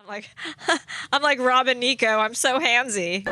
I'm like, I'm like Robin Nico. I'm so handsy.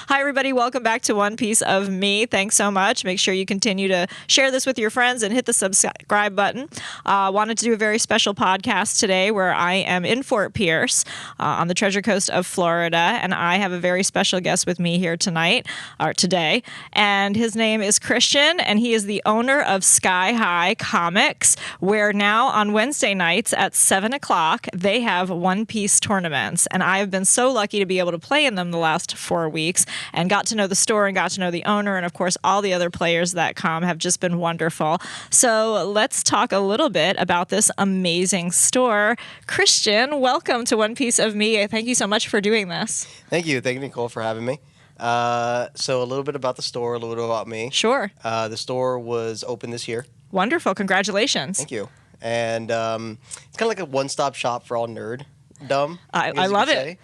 Hi, everybody. Welcome back to One Piece of Me. Thanks so much. Make sure you continue to share this with your friends and hit the subscribe button. Wanted to do a very special podcast today where I am in Fort Pierce on the Treasure Coast of Florida, and I have a very special guest with me here tonight, or today, and his name is Christian, and he is the owner of Sky High Comics, where now on Wednesday nights at 7 o'clock, they have One Piece tournaments, and I have been so lucky to be able to play in them the last 4 weeks. And got to know the store and got to know the owner. And of course, all the other players that come have just been wonderful. So let's talk a little bit about this amazing store. Christian, welcome to One Piece of Me. Thank you so much for doing this. Thank you. Thank you, Nicole, for having me. So a little bit about the store, a little bit about me. Sure. The store was open this year. Wonderful. Congratulations. Thank you. And it's kind of like a one-stop shop for all nerddom. I love it.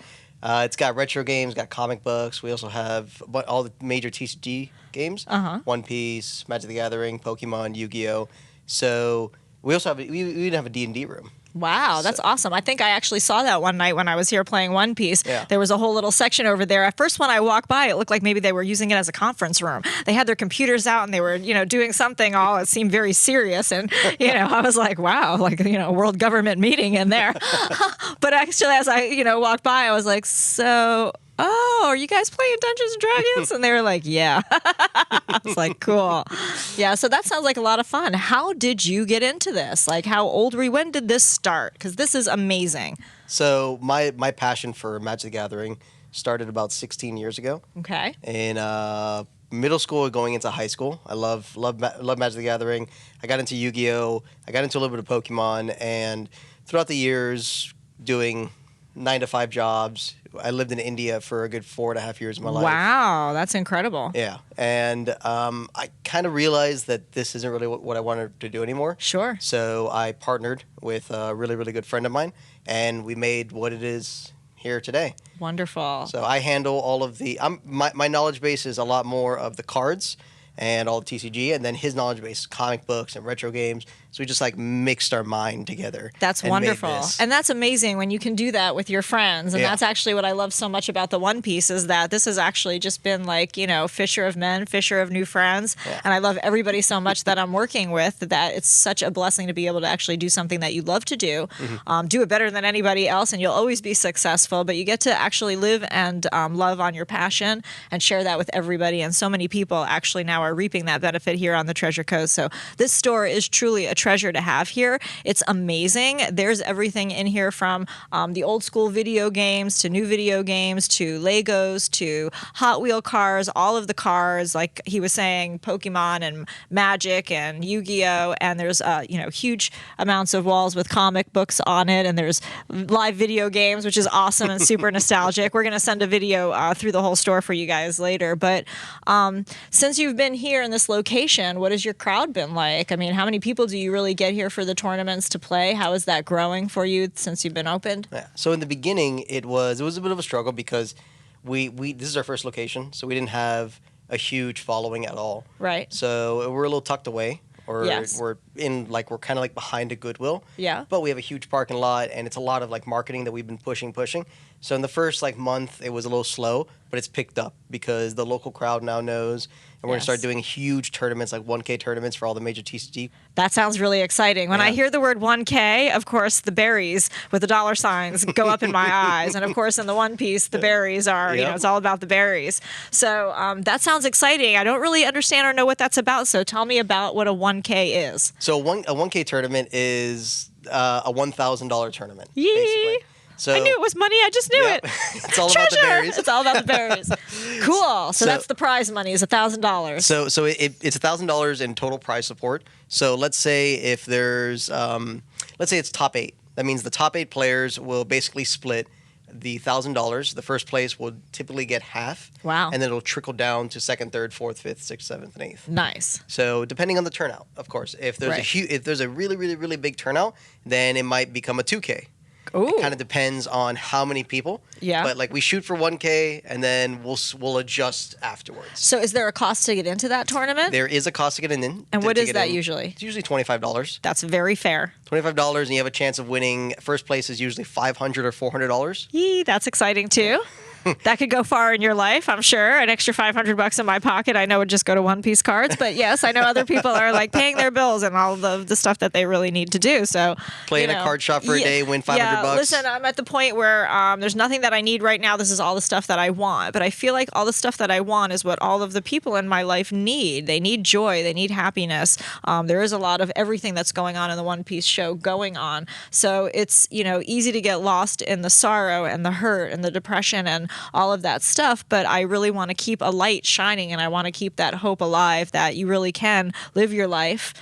It's got retro games, got comic books. We also have all the major TCG games. One Piece, Magic the Gathering, Pokemon, Yu-Gi-Oh! So we also have we even have a D&D room. Wow, that's awesome. I think I actually saw that one night when I was here playing One Piece. Yeah. There was a whole little section over there. At first, when I walked by, it looked like maybe they were using it as a conference room. They had their computers out and they were, doing something all, it seemed very serious. And, I was like, wow, like, world government meeting in there. But actually, as I, walked by, I was like, oh, are you guys playing Dungeons and Dragons? And they were like, yeah. I was like, cool. Yeah, so that sounds like a lot of fun. How did you get into this? Like, how old were you? When did this start? Because this is amazing. So my passion for Magic the Gathering started about 16 years ago. Okay. In middle school going into high school. I love Magic the Gathering. I got into Yu-Gi-Oh! I got into a little bit of Pokemon. And throughout the years, doing 9-to-5 jobs, I lived in India for a good 4.5 years of my life. Wow, that's incredible. Yeah, and I kind of realized that this isn't really what I wanted to do anymore. Sure. So I partnered with a really, really good friend of mine, and we made what it is here today. Wonderful. So I handle all of the my knowledge base is a lot more of the cards and all the TCG, and then his knowledge base is comic books and retro games. So we just mixed our mind together. That's wonderful. And that's amazing when you can do that with your friends. And that's actually what I love so much about the One Piece is that this has actually just been fisher of men, fisher of new friends. Yeah. And I love everybody so much that I'm working with that it's such a blessing to be able to actually do something that you love to do, do it better than anybody else, and you'll always be successful. But you get to actually live and love on your passion and share that with everybody. And so many people actually now are reaping that benefit here on the Treasure Coast. So this store is truly a treasure to have here. It's amazing. There's everything in here from the old school video games to new video games to Legos to Hot Wheel cars, all of the cars, like he was saying, Pokemon and Magic and Yu-Gi-Oh! And there's huge amounts of walls with comic books on it, and there's live video games, which is awesome and super nostalgic. We're going to send a video through the whole store for you guys later. But since you've been here in this location, what has your crowd been like? I mean, how many people do you really get here for the tournaments to play? How is that growing for you since you've been opened? Yeah. So in the beginning, it was a bit of a struggle because we this is our first location, so we didn't have a huge following at all. Right. So we're a little tucked away, or yes. we're kind of behind a Goodwill. Yeah. But we have a huge parking lot, and it's a lot of marketing that we've been pushing. So in the first month, it was a little slow, but it's picked up because the local crowd now knows. And we're going to start doing huge tournaments, like 1K tournaments for all the major TCG. That sounds really exciting. When I hear the word 1K, of course, the berries with the dollar signs go up in my eyes. And of course, in the One Piece, the berries are, it's all about the berries. So that sounds exciting. I don't really understand or know what that's about. So tell me about what a 1K is. So a 1K tournament is a $1,000 tournament, Yee! basically. So, I knew it was money. I just knew it. It's all about the berries. It's all about the berries. Cool. So that's the prize money is $1,000. So it's $1,000 in total prize support. So let's say if there's it's top 8. That means the top 8 players will basically split the $1,000. The first place will typically get half. Wow. And then it'll trickle down to second, third, fourth, fifth, sixth, seventh, and eighth. Nice. So depending on the turnout, of course, if there's a really, really, really big turnout, then it might become a 2K. Ooh. It kind of depends on how many people. Yeah. But like we shoot for 1K and then we'll adjust afterwards. So is there a cost to get into that tournament? There is a cost to get in. And what is that usually? It's usually $25. That's very fair. $25, and you have a chance of winning. First place is usually $500 or $400. Yee, that's exciting too. That could go far in your life, I'm sure. An extra $500 in my pocket, I know, would just go to One Piece cards. But yes, I know other people are like paying their bills and all the stuff that they really need to do. So play in a card shop for a day, win $500. Yeah, listen, I'm at the point where there's nothing that I need right now. This is all the stuff that I want. But I feel like all the stuff that I want is what all of the people in my life need. They need joy. They need happiness. There is a lot of everything that's going on in the One Piece show going on. So it's, easy to get lost in the sorrow and the hurt and the depression and all of that stuff, but I really want to keep a light shining and I want to keep that hope alive that you really can live your life,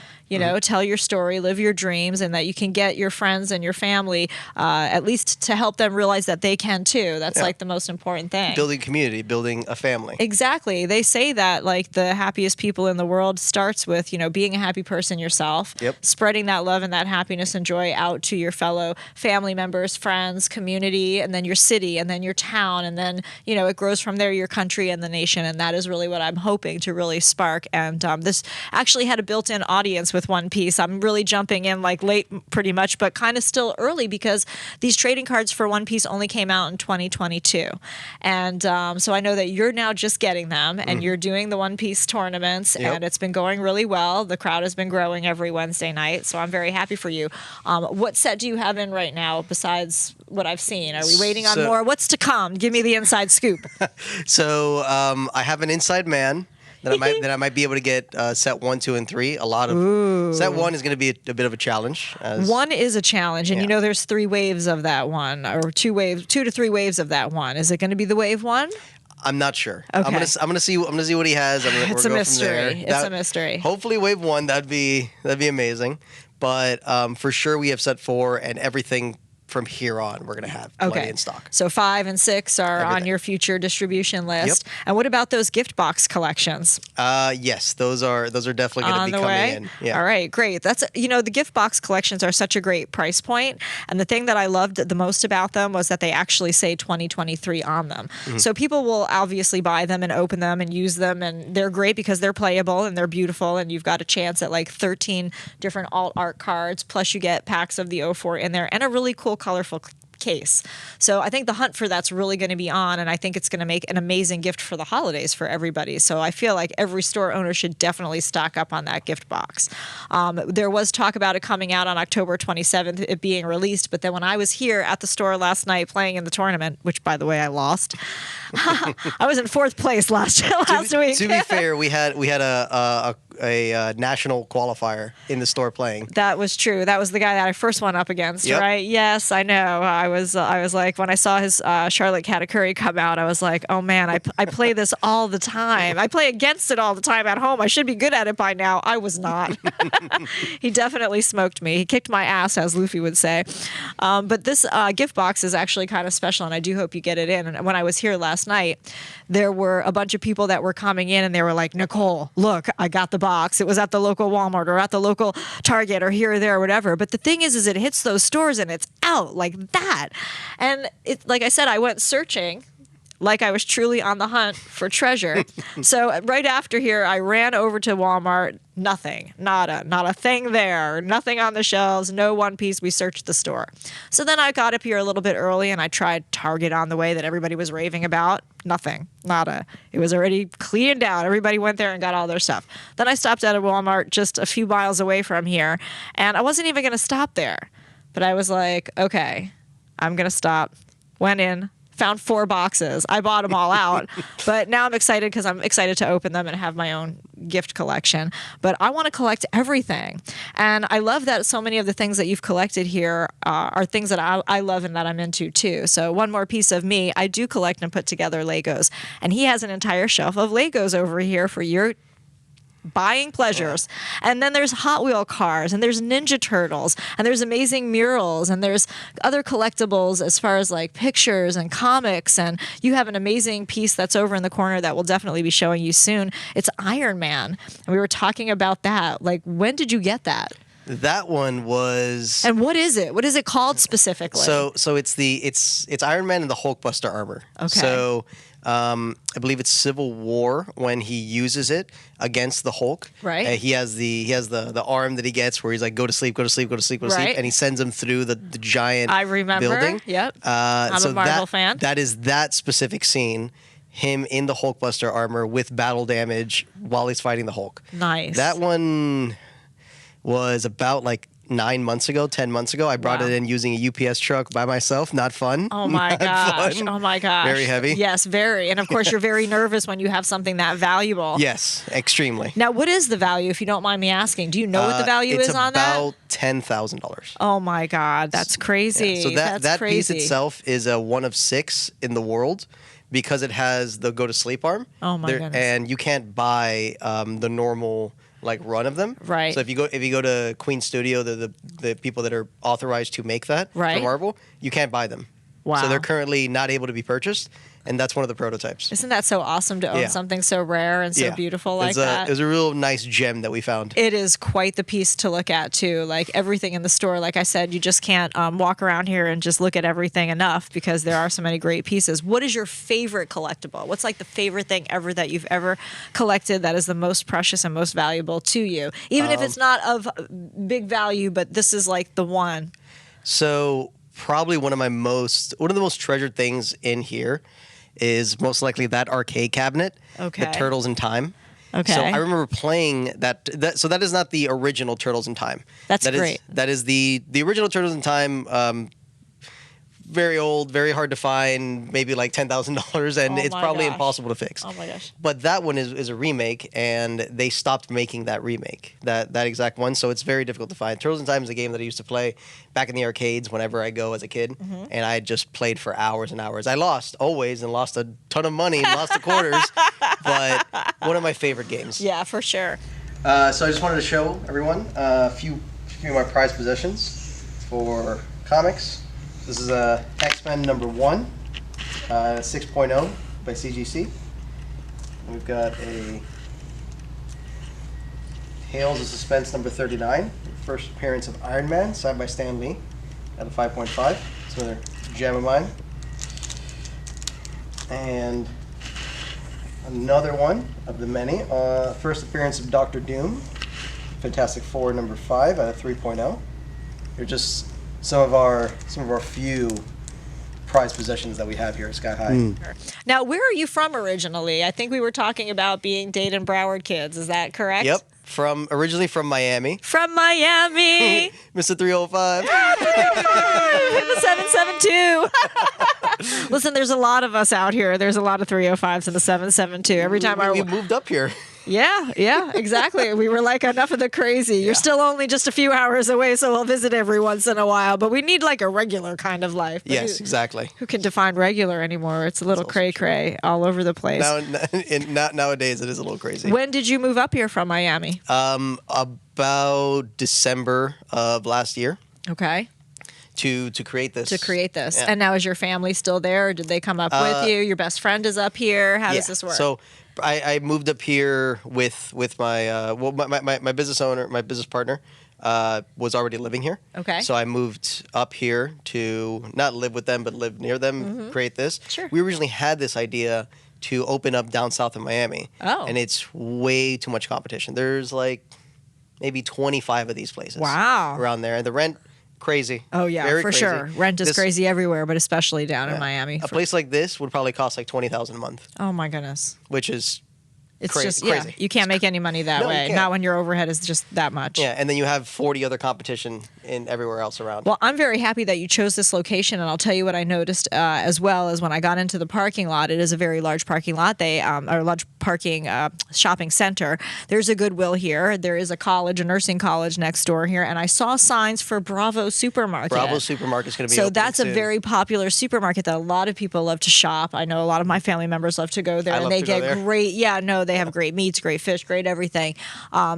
tell your story, live your dreams, and that you can get your friends and your family at least to help them realize that they can too. That's like the most important thing. Building community, building a family. Exactly. They say that like the happiest people in the world starts with, being a happy person yourself, spreading that love and that happiness and joy out to your fellow family members, friends, community, and then your city, and then your town, and then, it grows from there, your country and the nation. And that is really what I'm hoping to really spark. And this actually had a built-in audience with One Piece. I'm really jumping in like late pretty much, but kind of still early because these trading cards for One Piece only came out in 2022. And so I know that you're now just getting them and you're doing the One Piece tournaments and it's been going really well. The crowd has been growing every Wednesday night. So I'm very happy for you. What set do you have in right now besides what I've seen? Are we waiting on more? What's to come? Give me the inside scoop. So I have an inside man that I might be able to get set 1, 2, and 3. Set 1 is going to be a bit of a challenge. One is a challenge, and there's 3 waves of that one, or 2 to 3 waves of that one. Is it going to be the wave 1? I'm not sure. Okay. I'm gonna see what he has. It's a mystery. It's a mystery. Hopefully, wave 1 that'd be amazing. But for sure, we have set 4 and everything. From here on, we're going to have plenty in stock. So 5 and 6 are on your future distribution list. And what about those gift box collections? Yes, those are definitely going to be coming in. Yeah. All right, great. That's the gift box collections are such a great price point. And the thing that I loved the most about them was that they actually say 2023 on them. So people will obviously buy them and open them and use them, and they're great because they're playable and they're beautiful, and you've got a chance at like 13 different alt art cards, plus you get packs of the 04 in there and a really cool colorful case. So I think the hunt for that's really going to be on, and I think it's going to make an amazing gift for the holidays for everybody. So I feel like every store owner should definitely stock up on that gift box. There was talk about it coming out on October 27th, it being released, but then when I was here at the store last night playing in the tournament, which by the way I lost, I was in 4th place last week. To be fair, we had a national qualifier in the store playing. That was true. That was the guy that I first went up against, right? Yes, I know. I was like, when I saw his Charlotte Katakuri come out, I was like, oh man, I play this all the time. I play against it all the time at home. I should be good at it by now. I was not. He definitely smoked me. He kicked my ass, as Luffy would say. But this gift box is actually kind of special, and I do hope you get it in. And when I was here last night, there were a bunch of people that were coming in, and they were like, Nicole, look, I got the box. It was at the local Walmart or at the local Target or here or there or whatever. But the thing is it hits those stores and it's out like that. And it, like I said, I went searching like I was truly on the hunt for treasure. So right after here, I ran over to Walmart. Nothing, not a thing there, nothing on the shelves, no One Piece. We searched the store. So then I got up here a little bit early and I tried Target on the way that everybody was raving about. Nothing, nada. It was already cleaned out. Everybody went there and got all their stuff. Then I stopped at a Walmart just a few miles away from here, and I wasn't even going to stop there. But I was like, okay, I'm going to stop. Went in. Found 4 boxes. I bought them all out, but now I'm excited because I'm excited to open them and have my own gift collection. But I want to collect everything. And I love that so many of the things that you've collected here are things that I love and that I'm into too. So one more piece of me, I do collect and put together Legos. And he has an entire shelf of Legos over here for your buying pleasures. And then there's Hot Wheel cars, and there's Ninja Turtles, and there's amazing murals, and there's other collectibles as far as like pictures and comics. And you have an amazing piece that's over in the corner that we'll definitely be showing you soon. It's Iron Man. And we were talking about that. Like, when did you get that? That one was. And what is it? What is it called specifically? So it's Iron Man and the Hulkbuster armor. Okay. So I believe it's Civil War when he uses it against the Hulk. Right. He has the arm that he gets where he's like, go to sleep, go to sleep, go to sleep, go to sleep, and he sends him through the giant I remember. building. Yep. I'm a Marvel fan. That is that specific scene. Him in the Hulkbuster armor with battle damage while he's fighting the Hulk. Nice. That one was about like 9 months ago, 10 months ago. I brought it in using a UPS truck by myself. Not fun. Oh my gosh. Fun. Oh my gosh. Very heavy. Yes, very. And of course, you're very nervous when you have something that valuable. Yes, extremely. Now, what is the value, if you don't mind me asking? Do you know what the value is on that? It's about $10,000. Oh my God. That's crazy. Yeah. So that's that piece crazy. itself is a one of 6 in the world because it has the go to sleep arm. Oh my goodness. And you can't buy the normal like run of them. Right. So if you go to Queen Studio, the people that are authorized to make that right. for Marvel, you can't buy them. Wow. So they're currently not able to be purchased, and that's one of the prototypes. Isn't that so awesome to own something so rare and so beautiful like that? It was a real nice gem that we found. It is quite the piece to look at too. Like everything in the store, like I said, you just can't walk around here and just look at everything enough because there are so many great pieces. What is your favorite collectible? What's like the favorite thing ever that you've ever collected that is the most precious and most valuable to you? Even if it's not of big value, but this is like the one. So probably one of the most treasured things in here is most likely that arcade cabinet, okay. the Turtles in Time. Okay. So I remember playing that. So that is not the original Turtles in Time. That's great. That is the original Turtles in Time. Very old, very hard to find, maybe like $10,000, and it's probably impossible to fix. Oh my gosh! But that one is a remake, and they stopped making that remake, that exact one. So it's very difficult to find. Turtles in Time is a game that I used to play back in the arcades whenever I go as a kid, and I just played for hours and hours. I lost always and lost a ton of money and lost the quarters, but one of my favorite games. Yeah, for sure. So I just wanted to show everyone a few of my prized possessions for comics. This is X-Men #1, 6.0 by CGC. We've got a Tales of Suspense #39, first appearance of Iron Man, signed by Stan Lee, at a 5.5. It's another gem of mine. And another one of the many, first appearance of Doctor Doom, Fantastic Four #5 at a 3.0. They're just some of our few prized possessions that we have here at Sky High. Now, where are you from originally? I think we were talking about being Dade and Broward kids. Is that correct? Yep. Originally from Miami. From Miami. Mr. 305. The 772. Listen, there's a lot of us out here. There's a lot of 305s in the 772. Every time we moved up here. Yeah, exactly. We were like, enough of the crazy. You're still only just a few hours away, so we'll visit every once in a while. But we need like a regular kind of life. But yes, exactly. Who can define regular anymore? It's a little cray-cray all over the place. Nowadays, it is a little crazy. When did you move up here from Miami? About December of last year. Okay. To create this. Yeah. And now is your family still there? Or did they come up with you? Your best friend is up here? How does this work? So I moved up here with my my business owner, my business partner, was already living here. Okay. So I moved up here to not live with them, but live near them, create this. Sure. We originally had this idea to open up down south of Miami. Oh. And it's way too much competition. There's like maybe 25 of these places. Wow. Around there. And the rent, crazy. Oh, yeah, Very for crazy. sure. Rent is crazy everywhere, but especially down in Miami. A place like this would probably cost like $20,000 a month. Oh, my goodness. Which is It's crazy. You can't make any money that way. Not when your overhead is just that much. Yeah, and then you have 40 other competition in everywhere else around. Well, I'm very happy that you chose this location, and I'll tell you what I noticed as well as when I got into the parking lot. It is a very large parking lot. They are a large parking shopping center. There's a Goodwill here. There is a college, a nursing college next door here, and I saw signs for Bravo Supermarket. Bravo Supermarket is going to be so open that's soon. A very popular supermarket that a lot of people love to shop. I know a lot of my family members love to go there, and they get great. Yeah, no, They have great meats, great fish, great everything.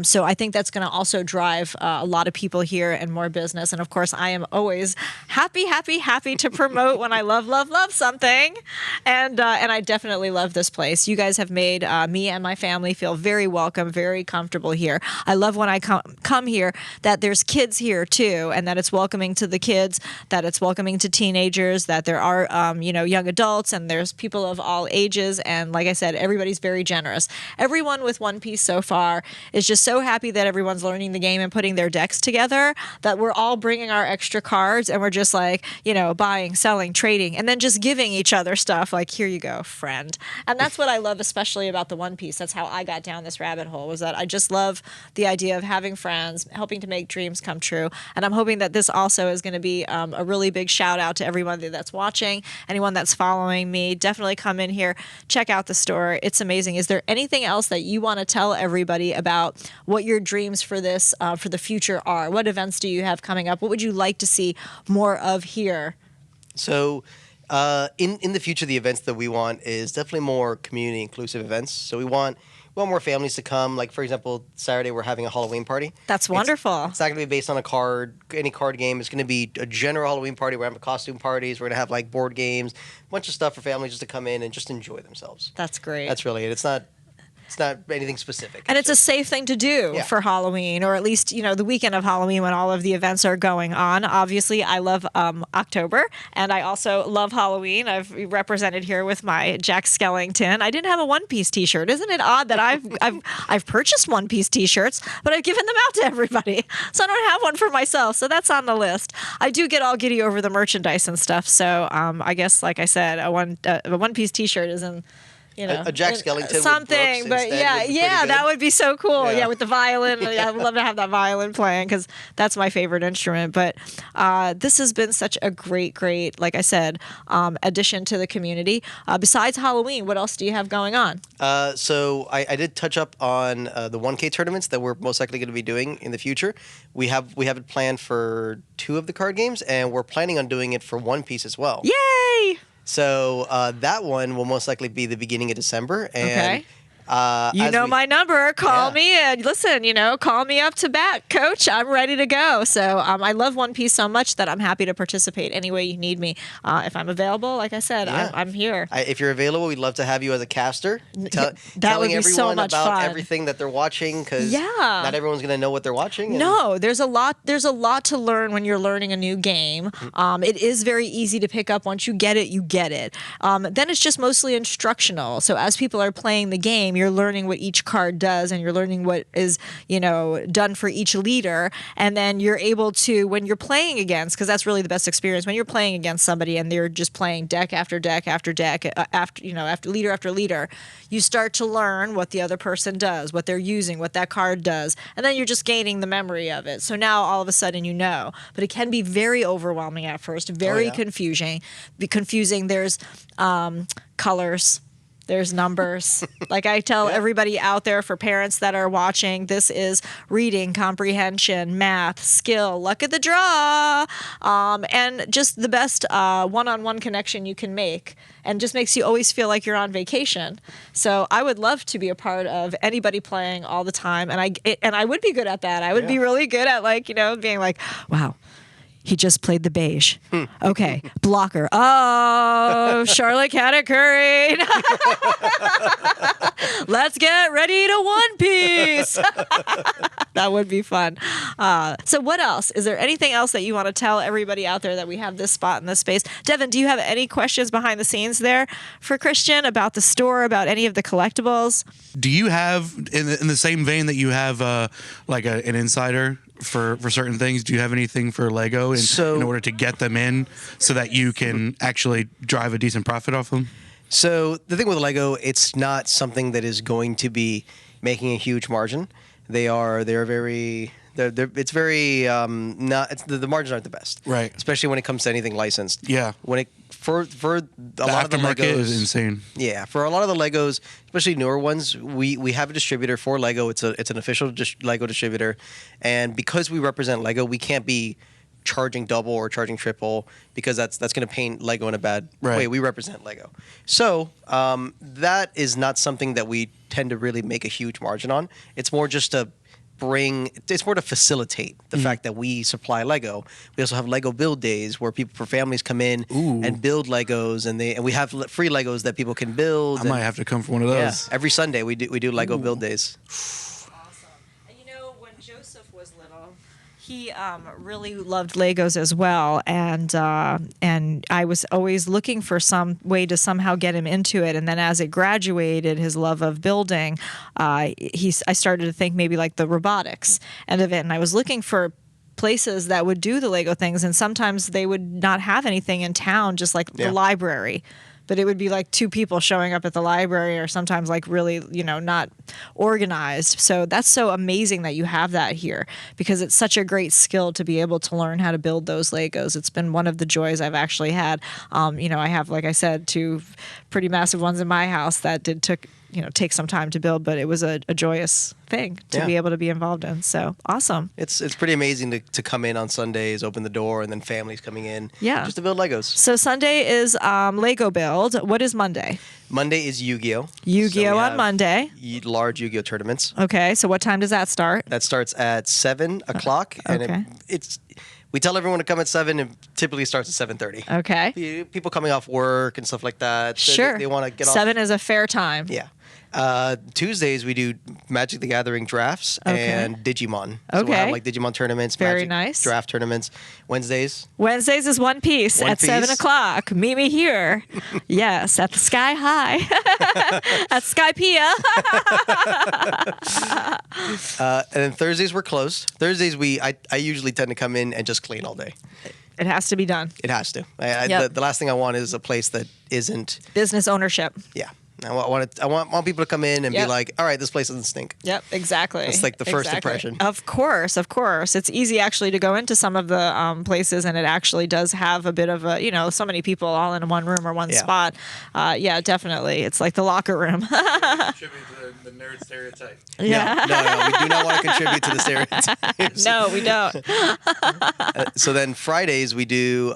So I think that's going to also drive a lot of people here and more business. And of course, I am always happy to promote when I love something. And I definitely love this place. You guys have made me and my family feel very welcome, very comfortable here. I love when I come here that there's kids here too, and that it's welcoming to the kids, that it's welcoming to teenagers, that there are young adults, and there's people of all ages. And like I said, everybody's very generous. Everyone with One Piece so far is just so happy that everyone's learning the game and putting their decks together, that we're all bringing our extra cards and we're just like, buying, selling, trading, and then just giving each other stuff like, here you go, friend. And that's what I love especially about the One Piece. That's how I got down this rabbit hole, was that I just love the idea of having friends, helping to make dreams come true. And I'm hoping that this also is going to be a really big shout out to everyone that's watching, anyone that's following me. Definitely come in here, check out the store. It's amazing. Is there anything else that you want to tell everybody about what your dreams for this, for the future are? What events do you have coming up? What would you like to see more of here? So in the future, the events that we want is definitely more community inclusive events. So we want more families to come. Like, for example, Saturday we're having a Halloween party. That's wonderful. It's not going to be based on any card game. It's going to be a general Halloween party. We're having costume parties. We're going to have like board games, a bunch of stuff for families just to come in and just enjoy themselves. That's great. That's really it. It's not anything specific. And it's a safe thing to do for Halloween, or at least, the weekend of Halloween when all of the events are going on. Obviously, I love October, and I also love Halloween. I've represented here with my Jack Skellington. I didn't have a One Piece t-shirt. Isn't it odd that I've purchased One Piece t-shirts, but I've given them out to everybody. So I don't have one for myself. So that's on the list. I do get all giddy over the merchandise and stuff. So I guess, like I said, a One Piece t-shirt isn't, a Jack Skellington something, but that would be so cool. Yeah, with the violin. I would love to have that violin playing because that's my favorite instrument. But this has been such a great, like I said, addition to the community. Besides Halloween, what else do you have going on? So I did touch up on the 1K tournaments that we're most likely going to be doing in the future. We have it planned for 2 of the card games, and we're planning on doing it for One Piece as well. Yay! So that one will most likely be the beginning of December. And, my number. Call me and listen, call me up to bat, coach. I'm ready to go. So I love One Piece so much that I'm happy to participate any way you need me. If I'm available, like I said, I'm here. If you're available, we'd love to have you as a caster. That telling would be everyone so much about fun. everything that they're watching, because not everyone's going to know what they're watching. No, there's a lot to learn when you're learning a new game. It is very easy to pick up. Once you get it, you get it. Then it's just mostly instructional. So as people are playing the game, you're learning what each card does, and you're learning what is, done for each leader. And then you're able to, when you're playing against, because that's really the best experience, when you're playing against somebody and they're just playing deck after deck after deck, after leader, you start to learn what the other person does, what they're using, what that card does. And then you're just gaining the memory of it. So now all of a sudden you know. But it can be very overwhelming at first, very confusing. There's colors. There's numbers. Like I tell everybody out there, for parents that are watching, this is reading, comprehension, math, skill, luck of the draw, and just the best one-on-one connection you can make, and just makes you always feel like you're on vacation. So I would love to be a part of anybody playing all the time, and I would be good at that. I would be really good at being like, wow, he just played the beige. Okay, blocker. Oh, Charlotte Katakuri. Let's get ready to One Piece. That would be fun. So what else? Is there anything else that you want to tell everybody out there that we have this spot in this space? Devin, do you have any questions behind the scenes there for Christian about the store, about any of the collectibles? Do you have, in the same vein that you have an insider for certain things, do you have anything for Lego in order to get them in so that you can actually drive a decent profit off them? So the thing with Lego, it's not something that is going to be making a huge margin. The margins aren't the best, right? Especially when it comes to anything licensed. Yeah. For a lot of the Legos is insane. Yeah, for a lot of the Legos, especially newer ones, we have a distributor for Lego. It's an official Lego distributor, and because we represent Lego, we can't be charging double or charging triple, because that's going to paint Lego in a bad way. We represent Lego, so that is not something that we tend to really make a huge margin on. It's more just to facilitate the fact that we supply Lego. We also have Lego build days where families come in and build Legos, and we have free Legos that people can build. I might have to come for one of those. Yeah, every Sunday we do Lego build days. Awesome. And when Joseph was little, he really loved Legos as well, and I was always looking for some way to somehow get him into it. And then as it graduated, his love of building, I started to think maybe like the robotics end of it, and I was looking for places that would do the Lego things, and sometimes they would not have anything in town, just like the library. But it would be like 2 people showing up at the library, or sometimes like really, not organized. So that's so amazing that you have that here, because it's such a great skill to be able to learn how to build those Legos. It's been one of the joys I've actually had. I have, like I said, 2 pretty massive ones in my house that took take some time to build, but it was a joyous thing to be able to be involved in. So awesome. It's pretty amazing to come in on Sundays, open the door, and then families coming in just to build Legos. So Sunday is Lego build. What is Monday? Monday is Yu-Gi-Oh. Yu-Gi-Oh on Monday. Large Yu-Gi-Oh tournaments. Okay, so what time does that start? That starts at 7 o'clock, and we tell everyone to come at 7, and typically starts at 7:30. Okay. People coming off work and stuff like that. Sure. They want to get 7 is a fair time. Yeah. Tuesdays we do Magic the Gathering drafts and Digimon. So we'll have like Digimon tournaments, Very Magic nice. draft tournaments. Wednesdays is One Piece at 7 o'clock. Meet me here. Yes, at the Sky High. At Skypea. And then Thursdays we're closed. Thursdays I usually tend to come in and just clean all day. It has to be done. It has to. The last thing I want is a place that isn't business ownership. Yeah. I want people to come in and be like, all right, this place doesn't stink. Yep, exactly. It's like the first impression. Of course. It's easy actually to go into some of the places, and it actually does have a bit of a, so many people all in one room or one spot. Yeah, definitely. It's like the locker room. Contribute to the nerd stereotype. Yeah. No, we do not want to contribute to the stereotypes. No, we don't. So then Fridays we do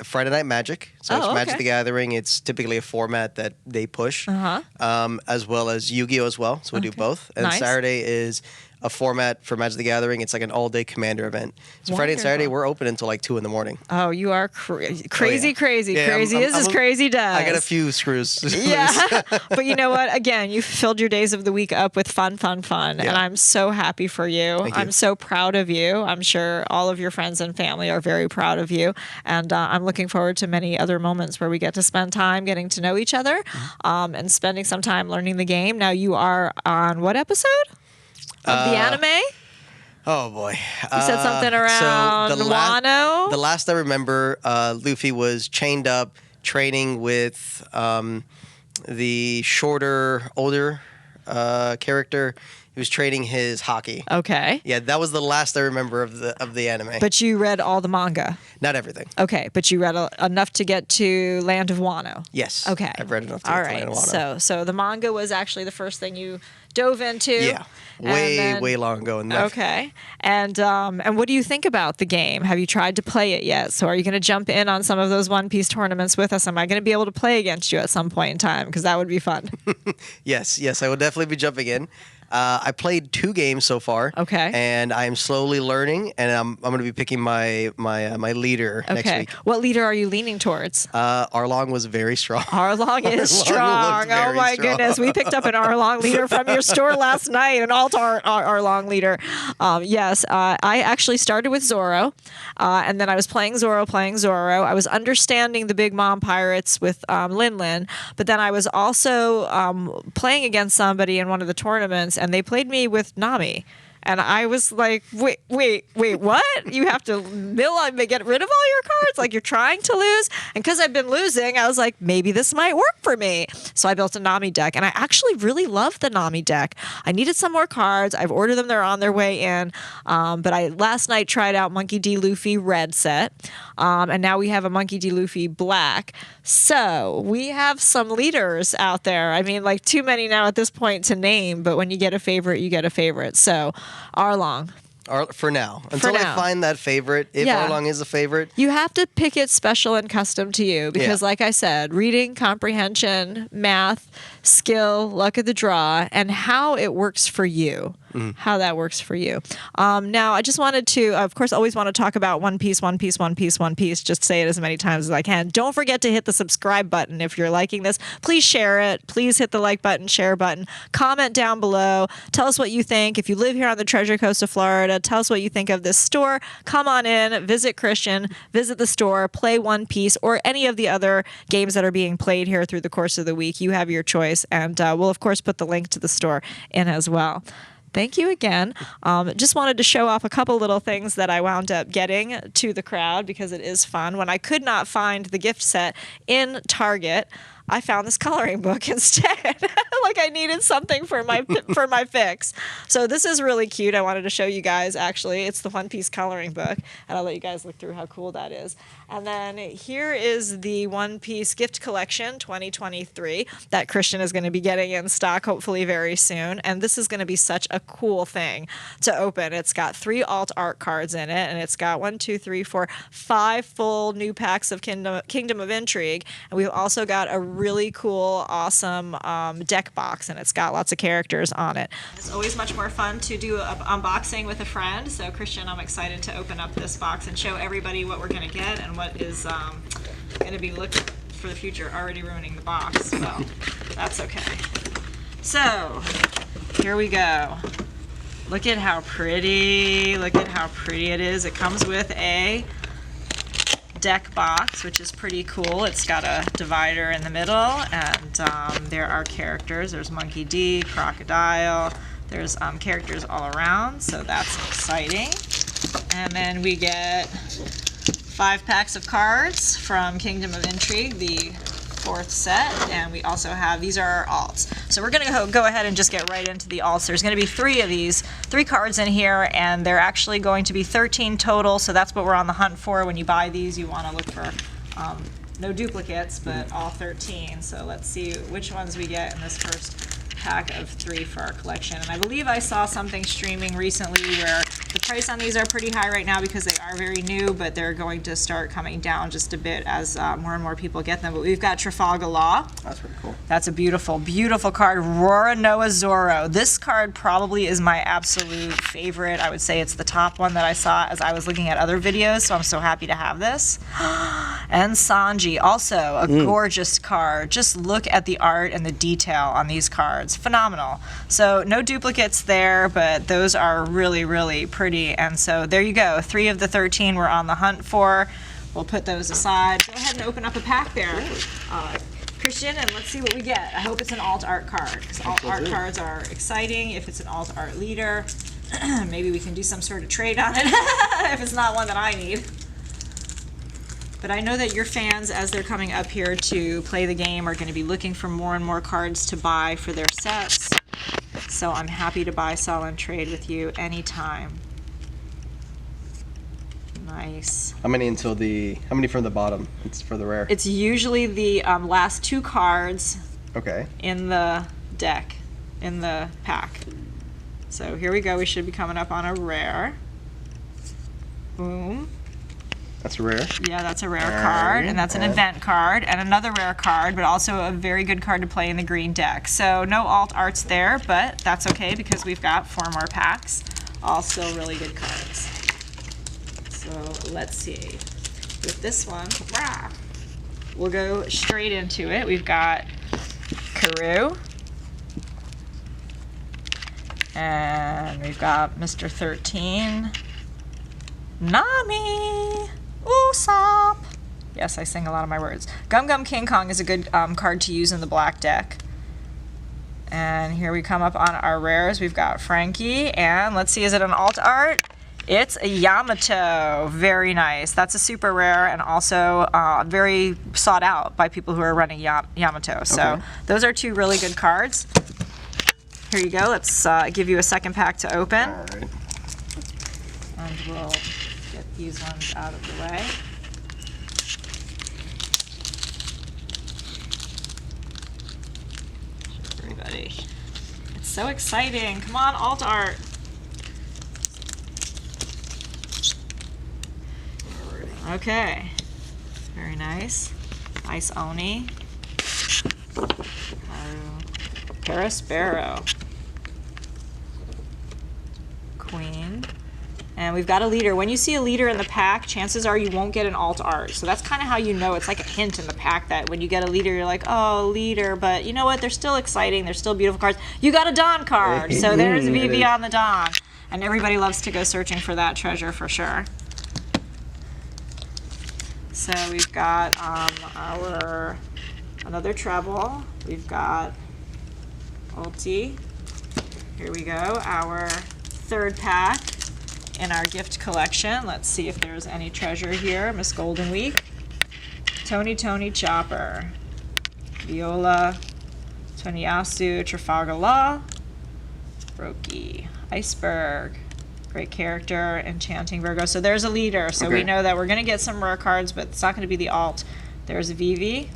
Friday Night Magic. So it's Magic the Gathering. It's typically a format that they push. As well as Yu-Gi-Oh as well. So we do both. And Saturday is a format for Magic the Gathering. It's like an all-day Commander event. So Friday and Saturday, we're open until like 2 in. Oh, you are crazy. Yeah, Crazy as crazy does. I got a few screws. Yeah. But you know what? Again, you filled your days of the week up with fun. Yeah. And I'm so happy for you. Thank you. I'm so proud of you. I'm sure all of your friends and family are very proud of you. And I'm looking forward to many other moments where we get to spend time getting to know each other and spending some time learning the game. Now, you are on what episode of the anime? Oh, boy. You said something around Wano? The last I remember, Luffy was chained up training with the shorter, older character. He was training his hockey. Okay. Yeah, that was the last I remember of the anime. But you read all the manga? Not everything. Okay, but you read enough to get to Land of Wano? Yes. Okay. I've read enough to get to Land of Wano. So the manga was actually the first thing you dove into? Yeah. Way long ago. Okay. And what do you think about the game? Have you tried to play it yet? So are you going to jump in on some of those One Piece tournaments with us? Am I going to be able to play against you at some point in time? Because that would be fun. Yes, I will definitely be jumping in. I played 2 games so far. Okay. And I'm slowly learning, and I'm going to be picking my leader next week. What leader are you leaning towards? Arlong was very strong. Arlong is strong. Oh my goodness. We picked up an Arlong leader from your store last night, an Arlong leader. Yes, I actually started with Zoro, and then I was playing Zoro. I was understanding the Big Mom Pirates with Lin Lin, but then I was also playing against somebody in one of the tournaments, and they played me with Nami. And I was like, wait, what? You have to get rid of all your cards? Like, you're trying to lose? And because I've been losing, I was like, maybe this might work for me. So I built a Nami deck, and I actually really love the Nami deck. I needed some more cards. I've ordered them. They're on their way in. But I last night tried out Monkey D. Luffy red set. And now we have a Monkey D. Luffy black. So we have some leaders out there. I mean, like, too many now at this point to name. But when you get a favorite, you get a favorite. So Arlong, For now. Until I find that favorite, if Arlong is a favorite. You have to pick it special and custom to you because, like I said, reading, comprehension, math, skill, luck of the draw, and how it works for you. How that works for you. Now, I just wanted to, of course, always want to talk about One Piece, One Piece, One Piece, One Piece. Just say it as many times as I can. Don't forget to hit the subscribe button if you're liking this. Please share it. Please hit the like button, share button. Comment down below. Tell us what you think. If you live here on the Treasure Coast of Florida, tell us what you think of this store. Come on in, visit Christian, visit the store, play One Piece, or any of the other games that are being played here through the course of the week. You have your choice, and we'll, of course, put the link to the store in as well. Thank you again. Just wanted to show off a couple little things that I wound up getting to the crowd because it is fun. When I could not find the gift set in Target, I found this coloring book instead. Like I needed something for my fix. So this is really cute. I wanted to show you guys, actually. It's the One Piece coloring book, and I'll let you guys look through how cool that is. And then here is the One Piece gift collection 2023 that Christian is going to be getting in stock hopefully very soon. And this is going to be such a cool thing to open. It's got 3 alt art cards in it, and it's got 5 full new packs of Kingdom of Intrigue. And we've also got a really cool, awesome deck box, and it's got lots of characters on it. It's always much more fun to do an unboxing with a friend. So Christian, I'm excited to open up this box and show everybody what we're going to get and what is going to be looking for the future. Already ruining the box. Well, that's okay. So here we go. Look at how pretty. Look at how pretty it is. It comes with a deck box, which is pretty cool. It's got a divider in the middle, and there are characters. There's Monkey D, Crocodile. There's characters all around, so that's exciting. And then we get 5 packs of cards from Kingdom of Intrigue, the 4th set, and we also have, these are our alts. So we're going to go ahead and just get right into the alts. There's going to be 3 of these, 3 cards in here, and they're actually going to be 13 total, so that's what we're on the hunt for. When you buy these, you want to look for no duplicates, but all 13. So let's see which ones we get in this first pack of 3 for our collection. And I believe I saw something streaming recently where the price on these are pretty high right now because they are very new, but they're going to start coming down just a bit as more and more people get them. But we've got Trafalgar Law. That's pretty cool. That's a beautiful, beautiful card. Roronoa Zoro. This card probably is my absolute favorite. I would say it's the top one that I saw as I was looking at other videos, so I'm so happy to have this. And Sanji, also a gorgeous card. Just look at the art and the detail on these cards. Phenomenal. So no duplicates there, but those are really, really pretty. And so there you go. 3 of the 13 we're on the hunt for. We'll put those aside. Go ahead and open up a pack there, Christian, and let's see what we get. I hope it's an alt art card, because alt art cards are exciting. If it's an alt art leader, maybe we can do some sort of trade on it if it's not one that I need. But I know that your fans, as they're coming up here to play the game, are going to be looking for more and more cards to buy for their sets. So I'm happy to buy, sell, and trade with you anytime. Nice. How many from the bottom? It's for the rare. It's usually the last 2 cards. Okay. In the deck, in the pack. So here we go. We should be coming up on a rare. Boom. That's rare. Yeah, that's a rare card, and that's an event card, and another rare card, but also a very good card to play in the green deck. So no alt arts there, but that's okay because we've got 4 more packs. All still really good cards. So let's see. With this one, we'll go straight into it. We've got Karoo, and we've got Mr. 13, Nami, Usopp. Yes, I sing a lot of my words. Gum Gum King Kong is a good card to use in the black deck. And here we come up on our rares. We've got Frankie, and let's see, is it an alt art? It's a Yamato. Very nice. That's a super rare and also very sought out by people who are running Yamato. So those are 2 really good cards. Here you go. Let's give you a second pack to open. All right. And we'll get these ones out of the way. Everybody. It's so exciting. Come on, alt art. Okay. Very nice. Nice Oni. Paraspero. Queen. And we've got a leader. When you see a leader in the pack, chances are you won't get an alt art. So that's kind of how you know. It's like a hint in the pack that when you get a leader, you're like, oh, leader. But you know what? They're still exciting. They're still beautiful cards. You got a Dawn card. So there's VV on the Dawn. And everybody loves to go searching for that treasure for sure. So we've got our another treble. We've got ulti. Here we go. Our third pack in our gift collection. Let's see if there's any treasure here. Miss Golden Week. Tony Chopper. Viola. Toniyasu, Trafalgar Law. Brokey. Iceberg. Great character. Enchanting Virgo. So there's a leader. So we know that we're going to get some rare cards, but it's not going to be the alt. There's Vivi.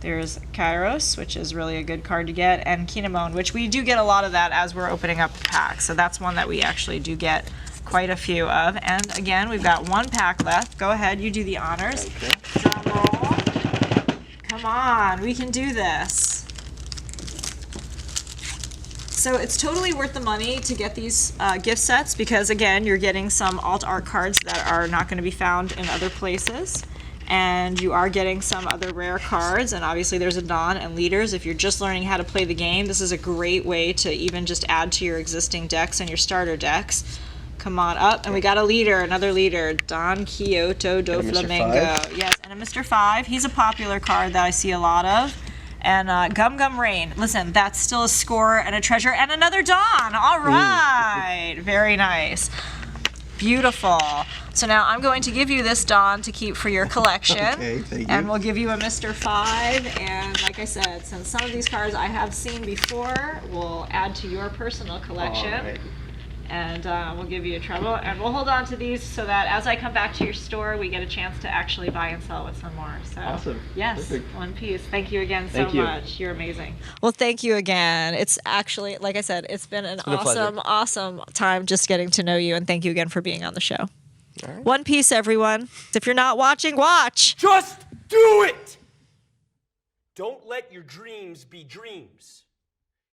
There's Kairos, which is really a good card to get, and Kinemon, which we do get a lot of that as we're opening up the pack. So that's one that we actually do get quite a few of. And again, we've got one pack left. Go ahead, you do the honors. Okay. Drum roll. Come on, we can do this. So it's totally worth the money to get these gift sets because, again, you're getting some alt art cards that are not going to be found in other places. And you are getting some other rare cards, and obviously there's a Dawn and leaders. If you're just learning how to play the game, this is a great way to even just add to your existing decks and your starter decks. Come on up, and we got a leader, another leader, Don Quixote do Flamengo. Yes, and a Mr. 5. He's a popular card that I see a lot of. And Gum Rain. Listen, that's still a score and a treasure and another Dawn. All right, very nice. Beautiful. So now I'm going to give you this Dawn to keep for your collection. Okay, thank you. And we'll give you a Mr. 5. And like I said, since some of these cards I have seen before, we'll add to your personal collection. All right. And we'll give you a treble. And we'll hold on to these so that as I come back to your store, we get a chance to actually buy and sell with some more. So, awesome. Yes, Perfect. one piece. Thank you again so much. You're amazing. Well, thank you again. It's actually, like I said, it's been an awesome time just getting to know you. And thank you again for being on the show. All right. One piece, everyone. If you're not watching, watch. Just do it! Don't let your dreams be dreams.